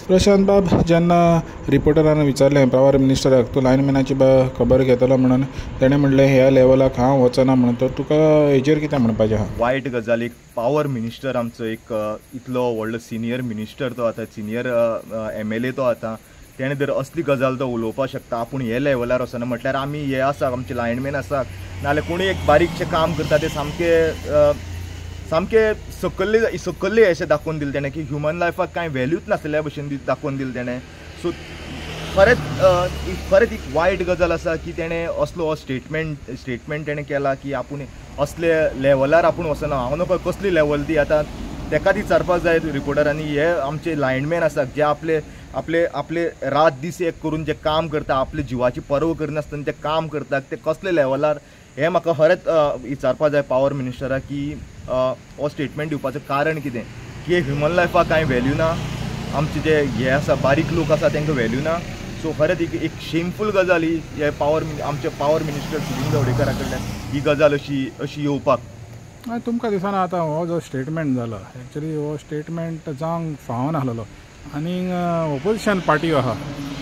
प्रशांत बाब जेन्ना रिपोर्टरान विचारलें पावर मिनिस्टराक तूं लायनमॅनाची खबर घेतलो म्हणून तेणें म्हणलें ह्या लेवलाक हांव वचना म्हणून. तर तुका हेचेर कितें म्हणपाचें आहा? वायट गजाल. एक पावर मिनिस्टर आमचो एक इतलो व्हडलो सिनियर मिनिस्टर तो आतां, सिनियर MLA तो आतां, तेणें जर असली गजाल तो उलोवपाक शकता आपूण हे लेवलार वचना म्हटल्यार आमी हे आसा आमचे लायनमॅन आसात नाजाल्यार कोणी एक बारीकशें काम करता ते सामके सकल्ले अशें दाखोवन दिलें तेणें की ह्युमन लायफाक कांय व्हॅल्यूच नासल्या भशेन दाखोवन दिलें तेणें. सो खरेंच एक वायट गजाल आसा की तेणें असलो स्टेटमेंट तेणें केला की आपूण असले लेवलार आपूण वचना. हांव नकळो कसली लेवल ती आतां तेका विचारपाक जाय रिपोर्टरांनी. हे आमचे लायनमॅन आसात जे आपले रात दीस एक करून जे काम करता, आपले जिवाची पर्व करनासतना ते काम करतात, ते कसले लेवलार हें म्हाका खरेंच विचारपाक जाय पावर मिनिस्टराक की हो स्टेटमेंट दिवपाचें कारण कितें. की ह्युमन लायफाक कांय व्हॅल्यू ना, आमचे जे हे आसा बारीक लोक आसा तांकां व्हॅल्यू ना. सो खरेंच एक शेमफूल गजाल ही हे आमचे पावर मिनिस्टर सुनील गावडेकरा कडल्यान ही गजाल अशी येवपाक. तुमकां दिसना आतां हो जो स्टेटमेंट जालो एक्चुअली हो स्टेटमेंट जावंक फावो नासलो आनी ऑपोजिशन पार्टी आहा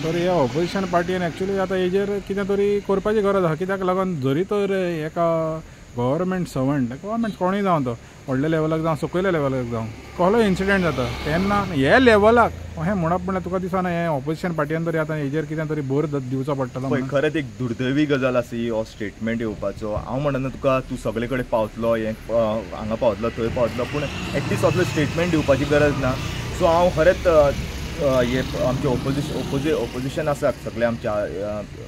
तर ह्या ऑपोजिशन पार्टीन एक्चुअली आतां हेजेर कितें तरी करपाची गरज आहा. कित्याक लागून जरी तर एका गव्हर्मेंट सर्वंट कोणूय जावं तो व्हडल्या लेवलाक जावं सकयल्या लेवलाक जावं कसलो इन्सिडेंट जाता तेन्ना हे लेवलाक अशें म्हणप म्हणल्यार तुका दिसना हे ऑपोजिशन पार्टीन तरी आतां हेजेर कितें तरी भर दिवचो पडटलो. पळय खरेंच एक दुर्दैवी गजाल आसा ही हो स्टेटमेंट येवपाचो. हांव म्हणना तुका तूं सगळे कडेन पावतलो हांगा पावतलो थंय पावतलो पूण एटलिस्ट असलो स्टेटमेंट दिवपाची गरज ना. सो हांव खरेंच हे आमचे ऑपोजिशन आसा सगळे आमच्या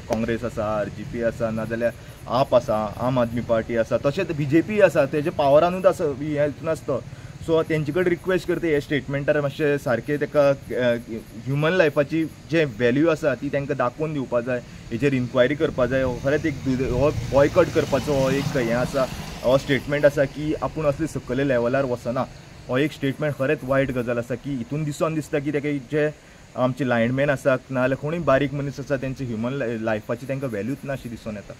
काँग्रेस आसा, RGP आसा, नाजाल्यार आप आसा, आम आदमी पार्टी आसा, तशेंच BJP आसा, तेजे पावरानूच आसा हे नासता. सो तेंचे कडेन रिक्वेस्ट करता हे स्टेटमेंटार मातशें सारकें ताका ह्युमन लायफाची जे व्हॅल्यू आसा ती तांकां दाखोवन दिवपा जाय, हेजेर इन्क्वायरी करपा जाय. खरेंच एक हो बॉयकॉट करपाचो हो एक हें आसा, हो स्टेटमेंट आसा की आपूण असले सकयले लेवलार वचना. हो एक स्टेटमेंट खरेंच वायट गजाल आसा की हितून दिसून दिसता की ताका जे आमचे लायनमॅन आसात नाजाल्यार कोणूय बारीक मनीस आसा तेंचे ह्युमन लायफाची तांकां व्हॅल्यूच ना अशी दिसून येता.